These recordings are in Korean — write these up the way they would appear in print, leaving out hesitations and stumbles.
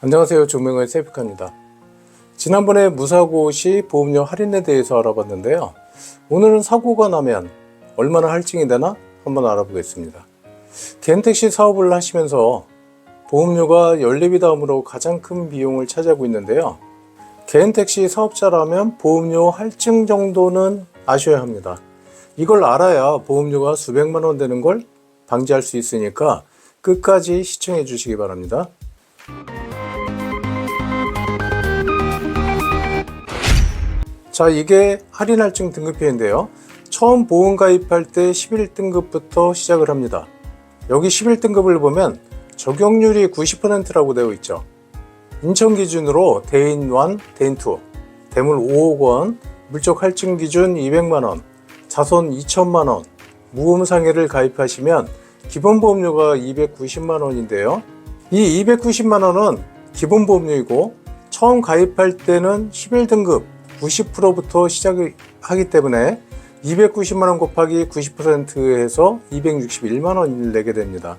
안녕하세요. 조명의 세이프카입니다. 지난번에 무사고 시 보험료 할인에 대해서 알아봤는데요. 오늘은 사고가 나면 얼마나 할증이 되나 한번 알아보겠습니다. 개인택시 사업을 하시면서 보험료가 연리부담으로 가장 큰 비용을 차지하고 있는데요. 개인택시 사업자라면 보험료 할증 정도는 아셔야 합니다. 이걸 알아야 보험료가 수백만 원 되는 걸 방지할 수 있으니까 끝까지 시청해 주시기 바랍니다. 자, 이게 할인 할증 등급표인데요. 처음 보험 가입할 때 11등급부터 시작을 합니다. 여기 11등급을 보면 적용률이 90%라고 되어 있죠. 인천 기준으로 대인 1, 대인 2, 대물 5억 원, 물적 할증 기준 200만 원, 자손 2천만 원, 무음상해를 가입하시면 기본보험료가 290만 원인데요. 이 290만 원은 기본보험료이고 처음 가입할 때는 11등급 90%부터 시작을 하기 때문에 290만 원 곱하기 90%해서 261만 원을 내게 됩니다.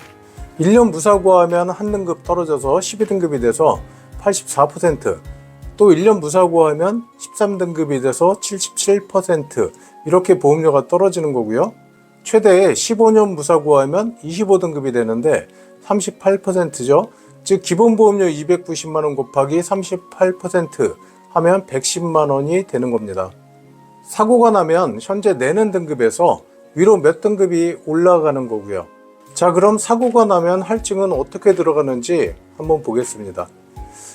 1년 무사고하면 한 등급 떨어져서 12등급이 돼서 84%, 또 1년 무사고하면 13등급이 돼서 77%, 이렇게 보험료가 떨어지는 거고요. 최대 15년 무사고하면 25등급이 되는데 38%죠. 즉 기본보험료 290만 원 곱하기 38% 하면 110만 원이 되는 겁니다. 사고가 나면 현재 내는 등급에서 위로 몇 등급이 올라가는 거고요. 자, 그럼 사고가 나면 할증은 어떻게 들어가는지 한번 보겠습니다.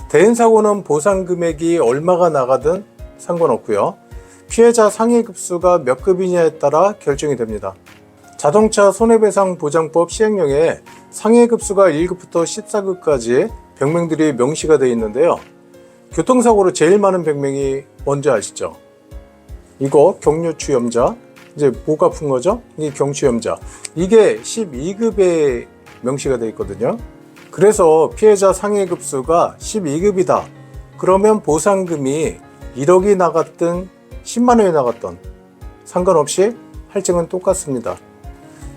대인사고는 보상 금액이 얼마가 나가든 상관없고요. 피해자 상해급수가 몇 급이냐에 따라 결정이 됩니다. 자동차 손해배상보장법 시행령에 상해급수가 1급부터 14급까지 병명들이 명시가 되어 있는데요. 교통사고로 제일 많은 병명이 뭔지 아시죠? 이거 경유추염자, 이제 목 아픈 거죠? 이게 경추염자. 이게 12급에 명시가 되어 있거든요. 그래서 피해자 상해급수가 12급이다. 그러면 보상금이 1억이 나갔든 10만 원이 나갔든 상관없이 할증은 똑같습니다.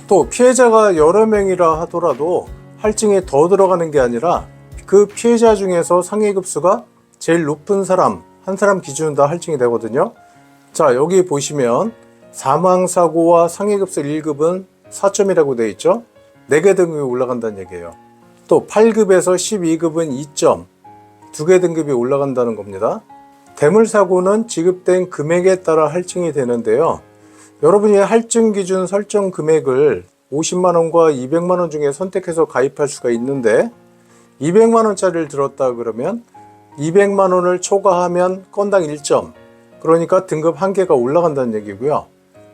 또 피해자가 여러 명이라 하더라도 할증이 더 들어가는 게 아니라 그 피해자 중에서 상해급수가 제일 높은 사람, 한 사람 기준으로 다 할증이 되거든요. 자, 여기 보시면 사망사고와 상해급수 1급은 4점이라고 되어 있죠. 4개 등급이 올라간다는 얘기예요. 또 8급에서 12급은 2점, 2개 등급이 올라간다는 겁니다. 대물사고는 지급된 금액에 따라 할증이 되는데요. 여러분이 할증 기준 설정 금액을 50만 원과 200만 원 중에 선택해서 가입할 수가 있는데 200만 원짜리를 들었다 그러면 200만 원을 초과하면 건당 1점, 그러니까 등급 1개가 올라간다는 얘기고요.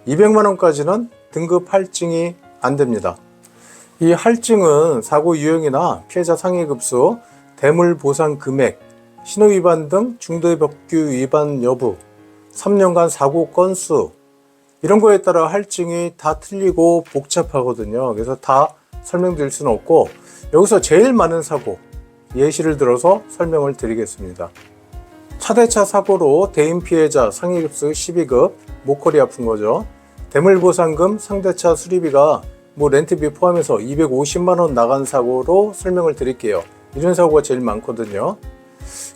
200만 원까지는 등급 할증이 안 됩니다. 이 할증은 사고 유형이나 피해자 상해급수, 대물 보상 금액, 신호위반 등 중도법규 위반 여부, 3년간 사고 건수, 이런 거에 따라 할증이 다 틀리고 복잡하거든요. 그래서 다 설명드릴 수는 없고 여기서 제일 많은 사고 예시를 들어서 설명을 드리겠습니다. 차대차 사고로 대인 피해자 상해급수 12급, 목걸이 아픈 거죠. 대물보상금 상대차 수리비가 렌트비 포함해서 250만 원 나간 사고로 설명을 드릴게요. 이런 사고가 제일 많거든요.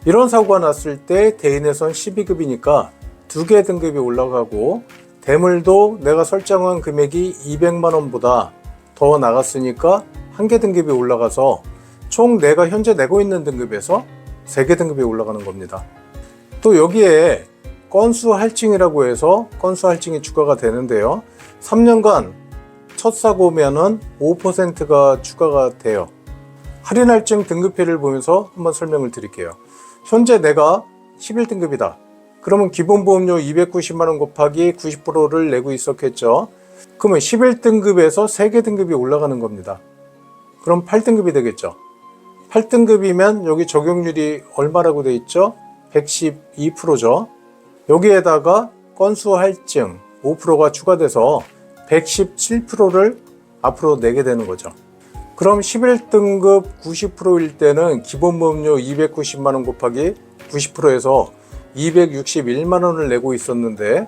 이런 사고가 났을 때 대인에선 12급이니까 2개 등급이 올라가고 대물도 내가 설정한 금액이 200만 원보다 더 나갔으니까 1개 등급이 올라가서 총 내가 현재 내고 있는 등급에서 3개 등급이 올라가는 겁니다. 또 여기에 건수 할증이라고 해서 건수 할증이 추가가 되는데요. 3년간 첫 사고면은 5%가 추가가 돼요. 할인 할증 등급표를 보면서 한번 설명을 드릴게요. 현재 내가 11등급이다. 그러면 기본보험료 290만 원 곱하기 90%를 내고 있었겠죠. 그러면 11등급에서 3개 등급이 올라가는 겁니다. 그럼 8등급이 되겠죠. 8등급이면 여기 적용률이 얼마라고 되어 있죠? 112%죠. 여기에다가 건수 할증 5%가 추가돼서 117%를 앞으로 내게 되는 거죠. 그럼 11등급 90%일 때는 기본보험료 290만 원 곱하기 90%에서 261만 원을 내고 있었는데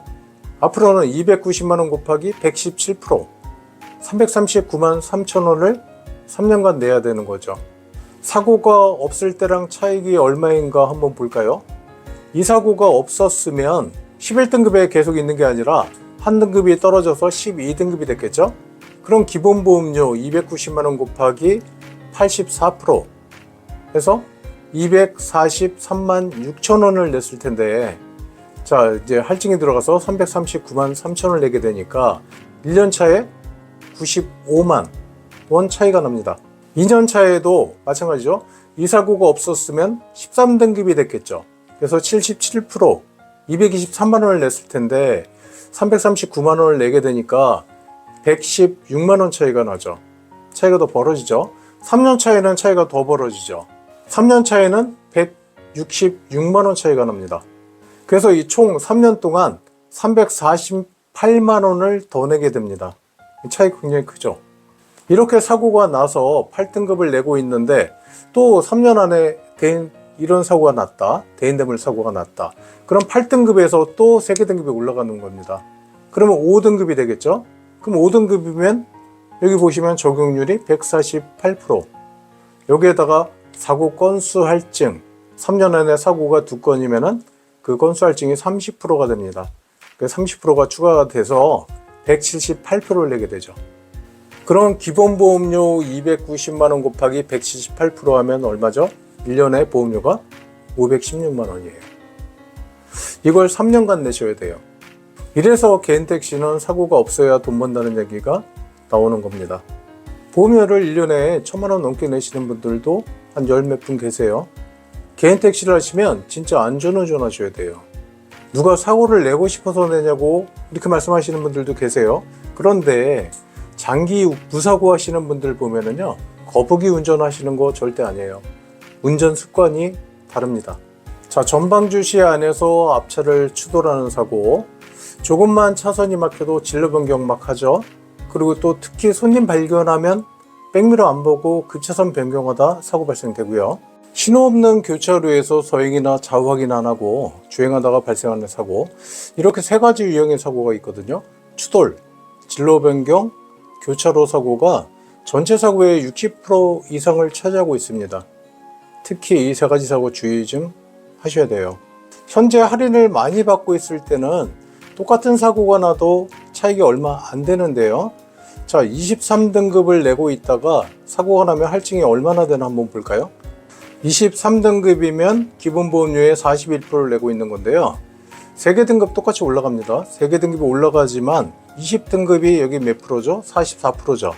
앞으로는 290만 원 곱하기 117%, 339만 3천 원을 3년간 내야 되는 거죠. 사고가 없을 때랑 차익이 얼마인가 한번 볼까요? 이 사고가 없었으면 11등급에 계속 있는 게 아니라 한 등급이 떨어져서 12등급이 됐겠죠? 그럼 기본보험료 290만원 곱하기 84% 해서 243만 6천원을 냈을 텐데, 자, 이제 할증이 들어가서 339만 3천원을 내게 되니까 1년 차에 95만 원 차이가 납니다. 2년 차에도 마찬가지죠. 이 사고가 없었으면 13등급이 됐겠죠. 그래서 77%, 223만 원을 냈을 텐데 339만 원을 내게 되니까 116만 원 차이가 나죠. 차이가 더 벌어지죠. 3년 차에는 차이가 더 벌어지죠. 3년 차에는 166만 원 차이가 납니다. 그래서 이 총 3년 동안 348만 원을 더 내게 됩니다. 차이가 굉장히 크죠. 이렇게 사고가 나서 8등급을 내고 있는데 또 3년 안에 이런 사고가 났다. 대인대물 사고가 났다. 그럼 8등급에서 또 세계등급이 올라가는 겁니다. 그러면 5등급이 되겠죠? 그럼 5등급이면 여기 보시면 적용률이 148%. 여기에다가 사고 건수 할증, 3년 안에 사고가 2건이면은 그 건수 할증이 30%가 됩니다. 그 30%가 추가가 돼서 178%를 내게 되죠. 그럼 기본보험료 290만원 곱하기 178% 하면 얼마죠? 1년에 보험료가 516만 원이에요. 이걸 3년간 내셔야 돼요. 이래서 개인택시는 사고가 없어야 돈 번다는 얘기가 나오는 겁니다. 보험료를 1년에 1000만 원 넘게 내시는 분들도 한 열 몇 분 계세요. 개인택시를 하시면 진짜 안전운전 하셔야 돼요. 누가 사고를 내고 싶어서 내냐고 이렇게 말씀하시는 분들도 계세요. 그런데 장기 무사고 하시는 분들 보면은요, 거북이 운전하시는 거 절대 아니에요. 운전 습관이 다릅니다. 자, 전방주 시야 안에서 앞차를 추돌하는 사고, 조금만 차선이 막혀도 진로 변경 막 하죠. 그리고 또 특히 손님 발견하면 백미러 안 보고 급차선 변경하다 사고 발생되고요. 신호 없는 교차로에서 서행이나 좌우 확인 안 하고 주행하다가 발생하는 사고, 이렇게 세 가지 유형의 사고가 있거든요. 추돌, 진로 변경, 교차로 사고가 전체 사고의 60% 이상을 차지하고 있습니다. 특히 이 세 가지 사고 주의 좀 하셔야 돼요. 현재 할인을 많이 받고 있을 때는 똑같은 사고가 나도 차익이 얼마 안 되는데요. 자, 23등급을 내고 있다가 사고가 나면 할증이 얼마나 되나 한번 볼까요? 23등급이면 기본보험료의 41%를 내고 있는 건데요. 3개 등급 똑같이 올라갑니다. 3개 등급이 올라가지만 20등급이 여기 몇 프로죠? 44%죠.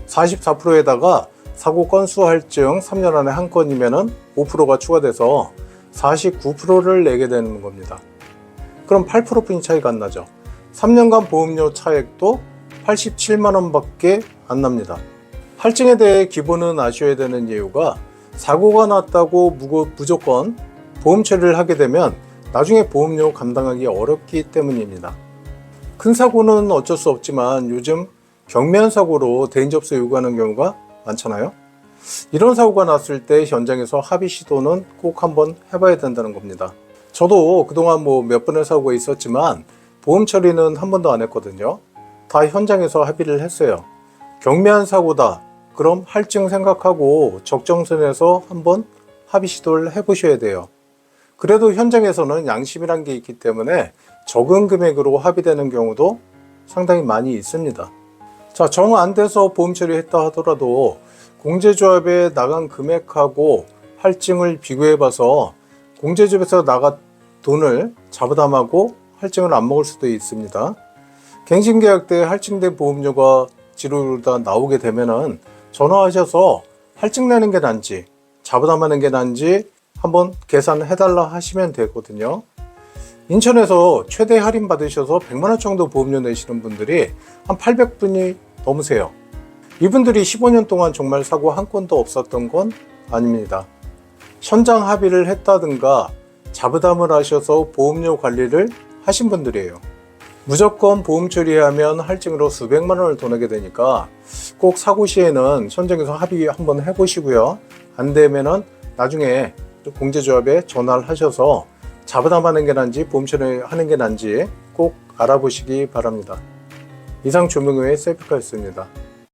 44%에다가 사고 건수 할증 3년 안에 한 건이면은 5%가 추가돼서 49%를 내게 되는 겁니다. 그럼 8%뿐이 차이가 안 나죠. 3년간 보험료 차액도 87만원 밖에 안 납니다. 할증에 대해 기본은 아셔야 되는 이유가, 사고가 났다고 무조건 보험 처리를 하게 되면 나중에 보험료 감당하기 어렵기 때문입니다. 큰 사고는 어쩔 수 없지만 요즘 경미한 사고로 대인 접수 요구하는 경우가 많잖아요. 이런 사고가 났을 때 현장에서 합의 시도는 꼭 한번 해봐야 된다는 겁니다. 저도 그동안 몇 번의 사고가 있었지만 보험 처리는 한 번도 안 했거든요. 다 현장에서 합의를 했어요. 경미한 사고다. 그럼 할증 생각하고 적정선에서 한번 합의 시도를 해보셔야 돼요. 그래도 현장에서는 양심이란 게 있기 때문에 적은 금액으로 합의되는 경우도 상당히 많이 있습니다. 자, 정 안 돼서 보험 처리했다 하더라도 공제조합에 나간 금액하고 할증을 비교해봐서 공제조합에서 나간 돈을 자부담하고 할증을 안 먹을 수도 있습니다. 갱신계약 때 할증된 보험료가 지루다 나오게 되면은 전화하셔서 할증 내는 게 난지 자부담하는 게 난지 한번 계산해달라 하시면 되거든요. 인천에서 최대 할인 받으셔서 100만원 정도 보험료 내시는 분들이 한 800분이 넘으세요. 이분들이 15년 동안 정말 사고 한 건도 없었던 건 아닙니다. 현장 합의를 했다든가 자부담을 하셔서 보험료 관리를 하신 분들이에요. 무조건 보험 처리하면 할증으로 수백만 원을 더 내게 되니까 꼭 사고 시에는 현장에서 합의 한번 해보시고요. 안 되면은 나중에 공제조합에 전화를 하셔서 자부담하는 게 난지 보험 처리하는 게 난지 꼭 알아보시기 바랍니다. 이상 조명우의 셀프카였습니다.